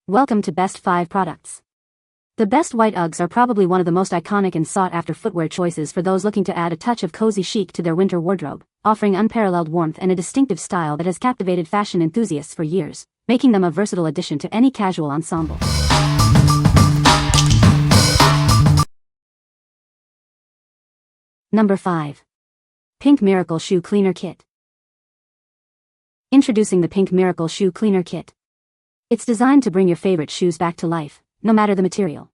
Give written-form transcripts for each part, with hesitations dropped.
Welcome to Best 5 Products. The best white Uggs are probably one of the most iconic and sought-after footwear choices for those looking to add a touch of cozy chic to their winter wardrobe, offering unparalleled warmth and a distinctive style that has captivated fashion enthusiasts for years, making them a versatile addition to any casual ensemble. Number 5. Pink Miracle Shoe Cleaner Kit. Introducing the Pink Miracle Shoe Cleaner Kit. It's designed to bring your favorite shoes back to life, no matter the material.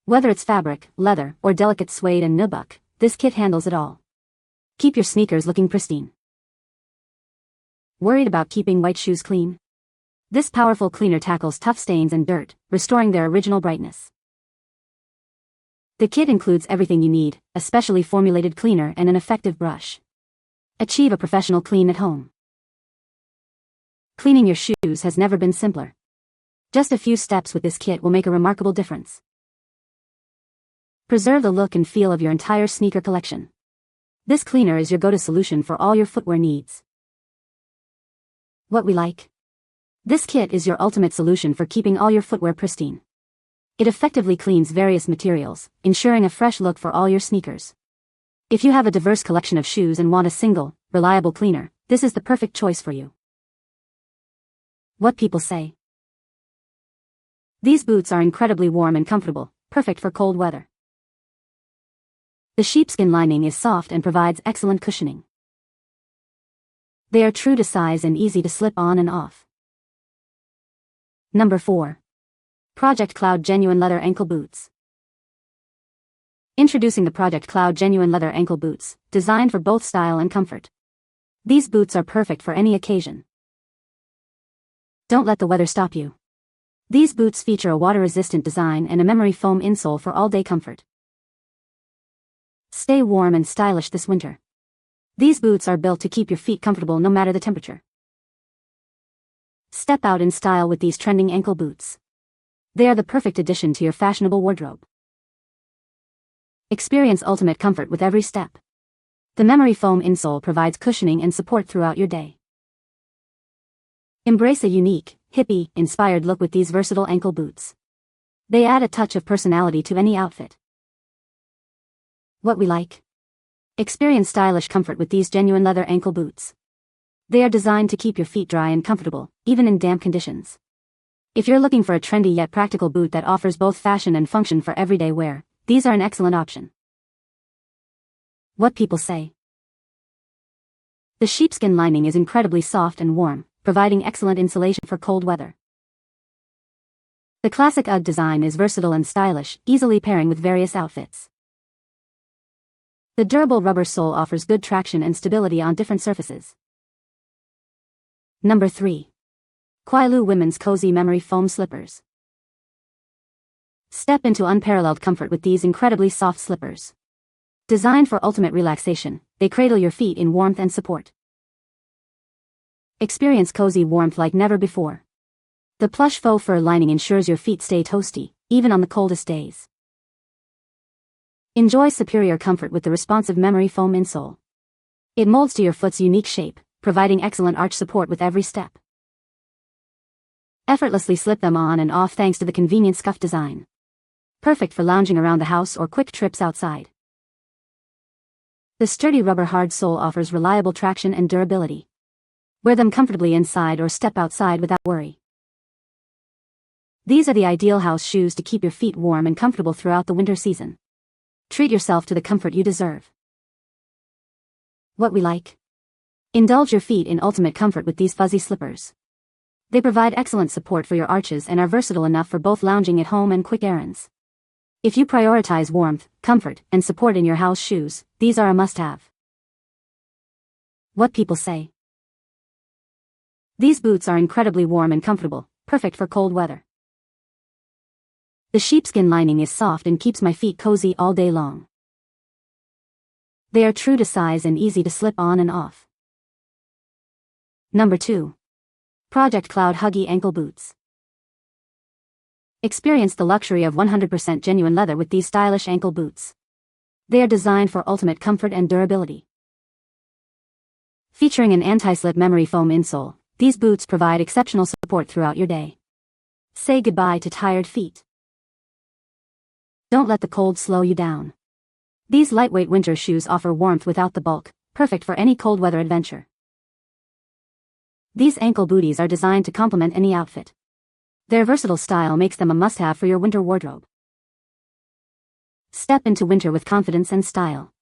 Whether it's fabric, leather, or delicate suede and nubuck, this kit handles it all. Keep your sneakers looking pristine. Worried about keeping white shoes clean? This powerful cleaner tackles tough stains and dirt, restoring their original brightness. The kit includes everything you need, a specially formulated cleaner and an effective brush. Achieve a professional clean at home. Cleaning your shoes has never been simpler. Just a few steps with this kit will make a remarkable difference. Preserve the look and feel of your entire sneaker collection. This cleaner is your go-to solution for all your footwear needs. What we like? This kit is your ultimate solution for keeping all your footwear pristine. It effectively cleans various materials, ensuring a fresh look for all your sneakers. If you have a diverse collection of shoes and want a single, reliable cleaner, this is the perfect choice for you. What people say. These boots are incredibly warm and comfortable, perfect for cold weather. The sheepskin lining is soft and provides excellent cushioning. They are true to size and easy to slip on and off. Number 4. Project Cloud Genuine Leather Ankle Boots. Introducing the Project Cloud Genuine Leather Ankle Boots, designed for both style and comfort. These boots are perfect for any occasion. Don't let the weather stop you. These boots feature a water-resistant design and a memory foam insole for all-day comfort. Stay warm and stylish this winter. These boots are built to keep your feet comfortable no matter the temperature. Step out in style with these trending ankle boots. They are the perfect addition to your fashionable wardrobe. Experience ultimate comfort with every step. The memory foam insole provides cushioning and support throughout your day. Embrace a unique, hippie-inspired look with these versatile ankle boots. They add a touch of personality to any outfit. What we like? Experience stylish comfort with these genuine leather ankle boots. They are designed to keep your feet dry and comfortable, even in damp conditions. If you're looking for a trendy yet practical boot that offers both fashion and function for everyday wear, these are an excellent option. What people say. The sheepskin lining is incredibly soft and warm, providing excellent insulation for cold weather. The classic Ugg design is versatile and stylish, easily pairing with various outfits. The durable rubber sole offers good traction and stability on different surfaces. Number 3. KuaiLu Women's Cozy Memory Foam Slippers. Step into unparalleled comfort with these incredibly soft slippers. Designed for ultimate relaxation, they cradle your feet in warmth and support. Experience cozy warmth like never before. The plush faux fur lining ensures your feet stay toasty, even on the coldest days. Enjoy superior comfort with the responsive memory foam insole. It molds to your foot's unique shape, providing excellent arch support with every step. Effortlessly slip them on and off thanks to the convenient scuff design. Perfect for lounging around the house or quick trips outside. The sturdy rubber hard sole offers reliable traction and durability. Wear them comfortably inside or step outside without worry. These are the ideal house shoes to keep your feet warm and comfortable throughout the winter season. Treat yourself to the comfort you deserve. What we like? Indulge your feet in ultimate comfort with these fuzzy slippers. They provide excellent support for your arches and are versatile enough for both lounging at home and quick errands. If you prioritize warmth, comfort, and support in your house shoes, these are a must-have. What people say. These boots are incredibly warm and comfortable, perfect for cold weather. The sheepskin lining is soft and keeps my feet cozy all day long. They are true to size and easy to slip on and off. Number 2. Project Cloud Huggy Ankle Boots. Experience the luxury of 100% genuine leather with these stylish ankle boots. They are designed for ultimate comfort and durability. Featuring an anti-slip memory foam insole, these boots provide exceptional support throughout your day. Say goodbye to tired feet. Don't let the cold slow you down. These lightweight winter shoes offer warmth without the bulk, perfect for any cold weather adventure. These ankle booties are designed to complement any outfit. Their versatile style makes them a must-have for your winter wardrobe. Step into winter with confidence and style.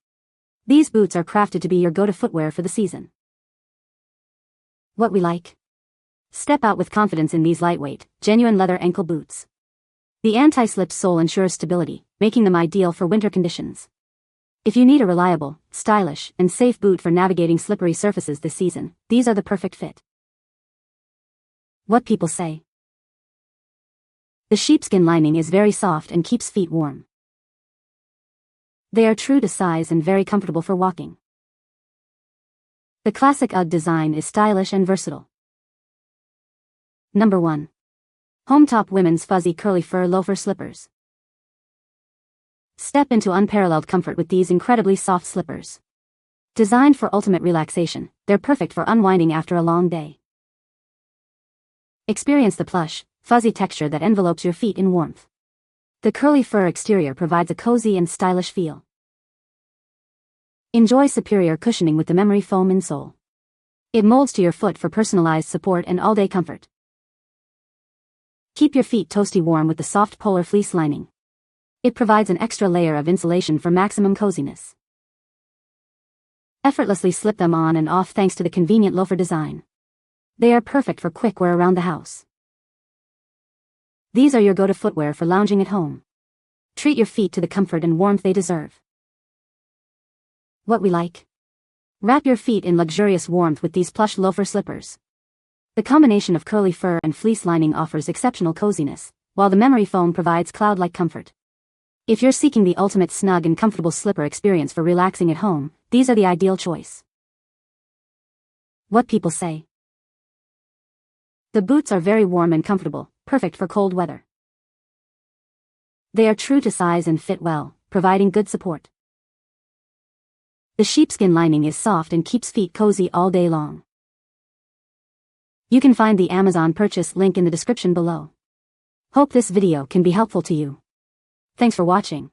These boots are crafted to be your go-to footwear for the season. What we like? Step out with confidence in these lightweight, genuine leather ankle boots. The anti-slip sole ensures stability, making them ideal for winter conditions. If you need a reliable, stylish, and safe boot for navigating slippery surfaces this season, these are the perfect fit. What people say. The sheepskin lining is very soft and keeps feet warm. They are true to size and very comfortable for walking. The classic Ugg design is stylish and versatile. Number 1. HomeTop Women's Fuzzy Curly Fur Loafer Slippers. Step into unparalleled comfort with these incredibly soft slippers. Designed for ultimate relaxation, they're perfect for unwinding after a long day. Experience the plush, fuzzy texture that envelopes your feet in warmth. The curly fur exterior provides a cozy and stylish feel. Enjoy superior cushioning with the memory foam insole. It molds to your foot for personalized support and all-day comfort. Keep your feet toasty warm with the soft polar fleece lining. It provides an extra layer of insulation for maximum coziness. Effortlessly slip them on and off thanks to the convenient loafer design. They are perfect for quick wear around the house. These are your go-to footwear for lounging at home. Treat your feet to the comfort and warmth they deserve. What we like? Wrap your feet in luxurious warmth with these plush loafer slippers. The combination of curly fur and fleece lining offers exceptional coziness, while the memory foam provides cloud-like comfort. If you're seeking the ultimate snug and comfortable slipper experience for relaxing at home, these are the ideal choice. What people say. The boots are very warm and comfortable, perfect for cold weather. They are true to size and fit well, providing good support. The sheepskin lining is soft and keeps feet cozy all day long. You can find the Amazon purchase link in the description below. Hope this video can be helpful to you. Thanks for watching.